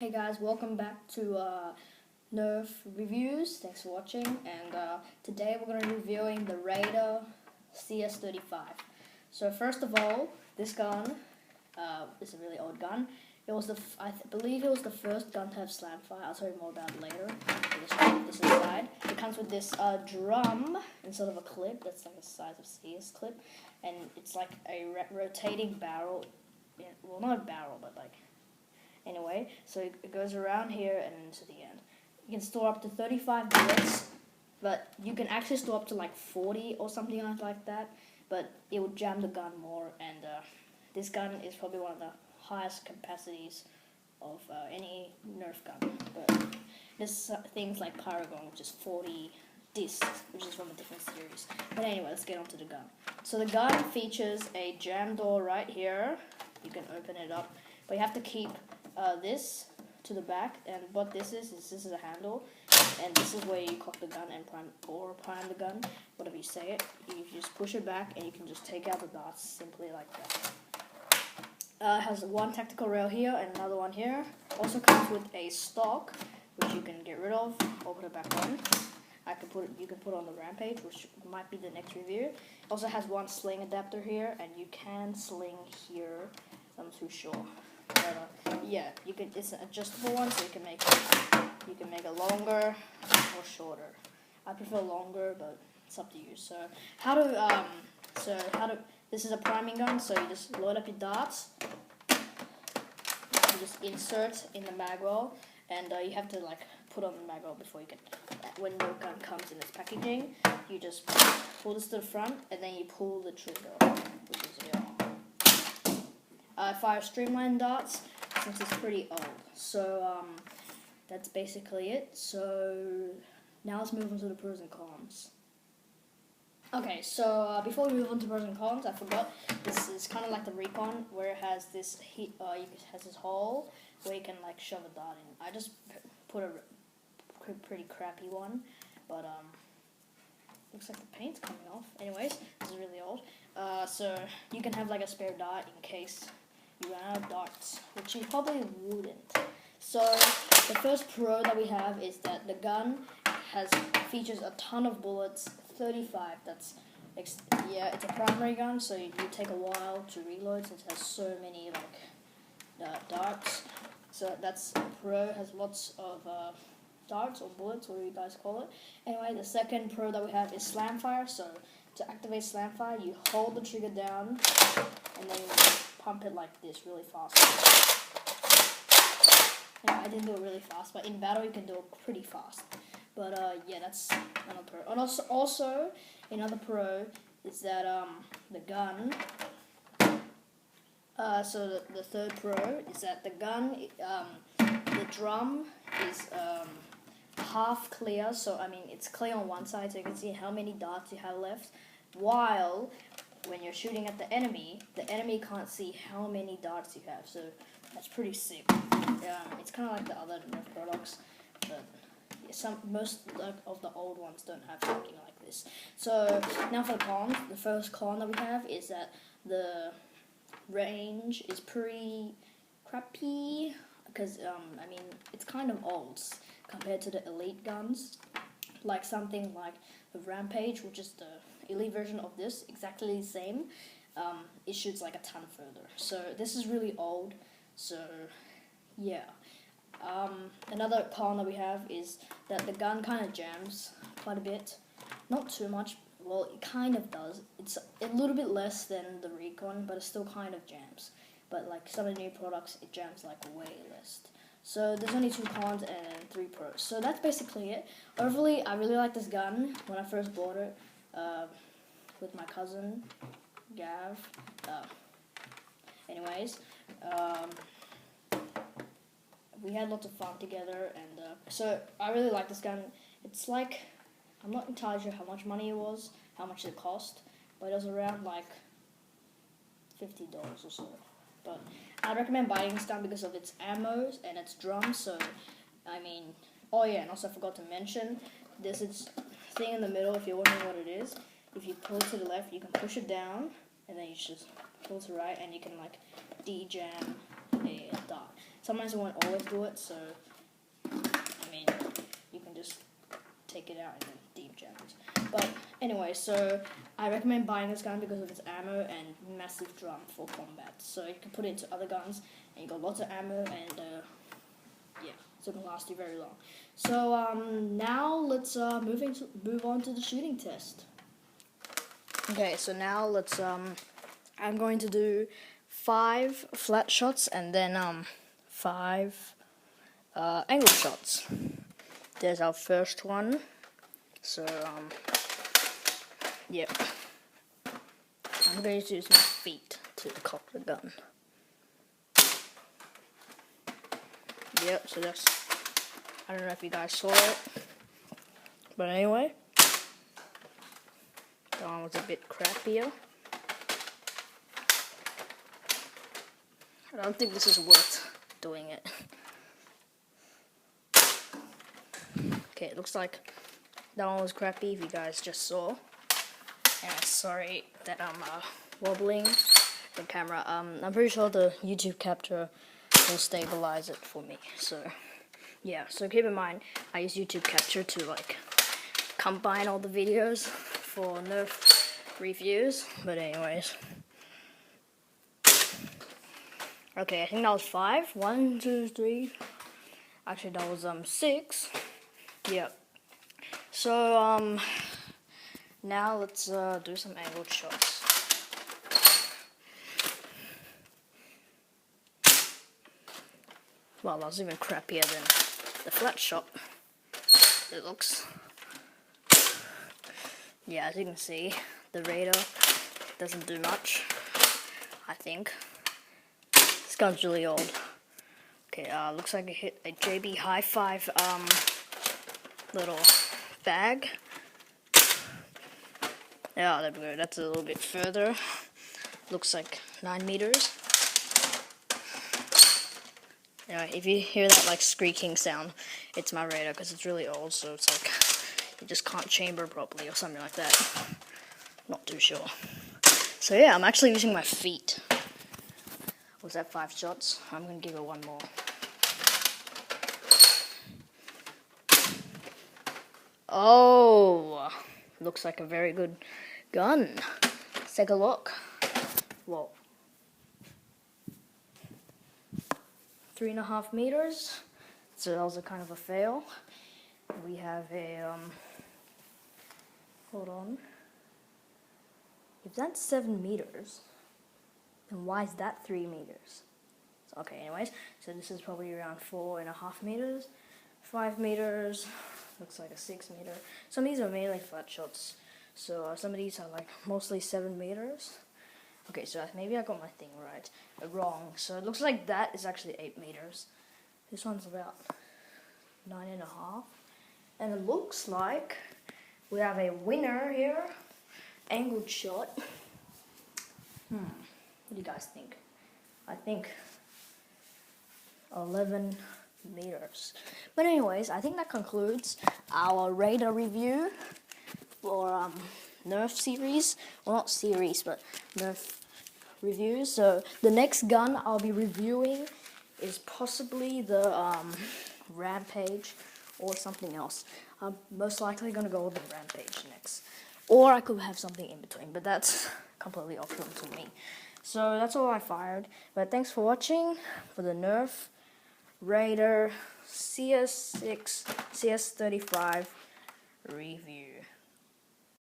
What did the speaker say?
Hey guys, welcome back to Nerf Reviews. Thanks for watching. And today we're going to be reviewing the Raider CS-35. So first of all, this gun is a really old gun. It was I believe it was the first gun to have slam fire. I'll tell you more about it later. This inside. It comes with this drum instead of a clip. That's like the size of CS clip, and it's like a rotating barrel. Well, not a barrel, but like. Anyway, so it goes around here and into the end. You can store up to 35 bullets, but you can actually store up to like 40 or something like that, but it would jam the gun more, and this gun is probably one of the highest capacities of any Nerf gun. But there's things like Paragon, which is 40 discs, which is from a different series. But anyway, let's get on to the gun. So the gun features a jam door right here. You can open it up, but you have to keep this to the back, and what this is this is a handle, and this is where you cock the gun and prime the gun, whatever you say it. You just push it back and you can just take out the darts simply like that. It has one tactical rail here and another one here. Also comes with a stock, which you can get rid of or put it back on. You can put on the Rampage, which might be the next review. It also has one sling adapter here, and you can sling here. I'm not too sure. But, yeah, you can. It's an adjustable one, so you can make it longer or shorter. I prefer longer, but it's up to you. So this is a priming gun. So you just load up your darts. You just insert in the mag well, and you have to like put on the mag well before you can. When the gun comes in its packaging, you just pull this to the front, and then you pull the trigger, which is here. Fire streamline darts, since it's pretty old. So that's basically it. So now let's move on to the pros and cons. Okay, so before we move on to pros and cons, I forgot, this is kind of like the Recon, where it has this has this hole where you can like shove a dart in. I just put a pretty crappy one, but looks like the paint's coming off. Anyways, this is really old. So you can have like a spare dart in case you ran out of darts, which you probably wouldn't. So the first pro that we have is that the gun features a ton of bullets, 35. It's a primary gun, so you take a while to reload since it has so many like darts. So that's a pro. It has lots of darts or bullets, whatever you guys call it. Anyway, the second pro that we have is slam fire. So to activate slam fire, you hold the trigger down and then you pump it like this really fast. I didn't do it really fast, but in battle you can do it pretty fast. But yeah, that's another pro. And also another pro is that the gun. So the third pro is that the gun, the drum is half clear. So I mean, it's clear on one side, so you can see how many darts you have left. While when you're shooting at the enemy can't see how many darts you have. So that's pretty sick. It's kind of like the other Nerf products, but most of the old ones don't have something like this. So now for the cons. The first con that we have is that the range is pretty crappy because I mean it's kind of old compared to the elite guns, like something like the Rampage, which is the elite version of this, exactly the same. It shoots like a ton further. So this is really old. So yeah. Another con that we have is that the gun kind of jams quite a bit. Not too much. Well, it kind of does. It's a little bit less than the Recon, but it still kind of jams. But like some of the new products, it jams like way less. So there's only 2 cons and 3 pros. So that's basically it. Overall, I really like this gun when I first bought it with my cousin, Gav. Anyways, we had lots of fun together, and so I really like this gun. It's like, I'm not entirely sure how much money it was, how much it cost, but it was around like $50 or so. But I recommend buying this gun because of its ammo and its drums. So I mean, oh yeah, and also I forgot to mention, there's this thing in the middle. If you're wondering what it is, if you pull it to the left, you can push it down, and then you just pull to the right, and you can like de-jam a dart. sometimes I won't always do it, so I mean, you can just take it out and then deep challenge. But anyway, so I recommend buying this gun because of its ammo and massive drum for combat. So you can put it into other guns, and you got lots of ammo, and yeah, so it can last you very long. So now let's move on to the shooting test. Okay, so now let's I'm going to do 5 flat shots and then 5 angle shots. There's our first one. So yep, I'm going to use my feet to cock the gun. Yep, so that's, I don't know if you guys saw it, but anyway, that one was a bit crappier. I don't think this is worth doing it. Okay, it looks like that one was crappy if you guys just saw. And sorry that I'm wobbling the camera. I'm pretty sure the YouTube capture will stabilize it for me. So yeah, so keep in mind I use YouTube capture to like combine all the videos for Nerf reviews. But anyways. Okay, I think that was 5. 1, 2, 3. Actually, that was 6. Yep. So now let's do some angled shots. Well, that was even crappier than the flat shot. It looks. Yeah, as you can see, the radar doesn't do much, I think. This gun's really old. Okay, looks like I hit a JB Hi-Fi little bag. Yeah, there we go. That's a little bit further. Looks like 9 meters. Anyway, if you hear that like squeaking sound, it's my radar because it's really old, so it's like it just can't chamber properly or something like that. Not too sure. So yeah, I'm actually using my feet. Was that 5 shots? I'm gonna give it one more. Oh, looks like a very good gun. Let's take a look. Whoa. 3.5 meters. So that was a kind of a fail. We have a hold on. If that's 7 meters, then why is that 3 meters? So, okay, anyways, so this is probably around 4.5 meters. 5 meters. Looks like a 6 meter. Some of these are mainly flat shots. So some of these are like mostly 7 meters. Okay, so maybe I got my thing right. Wrong. So it looks like that is actually 8 meters. This one's about 9.5. And it looks like we have a winner here. Angled shot. What do you guys think? I think 11 meters. But anyways, I think that concludes our radar review for Nerf series. Well, not series, but Nerf reviews. So the next gun I'll be reviewing is possibly the Rampage or something else. I'm most likely gonna go with the Rampage next, or I could have something in between, but that's completely optional to me. So that's all I fired. But thanks for watching for the Nerf Raider CS-35 review.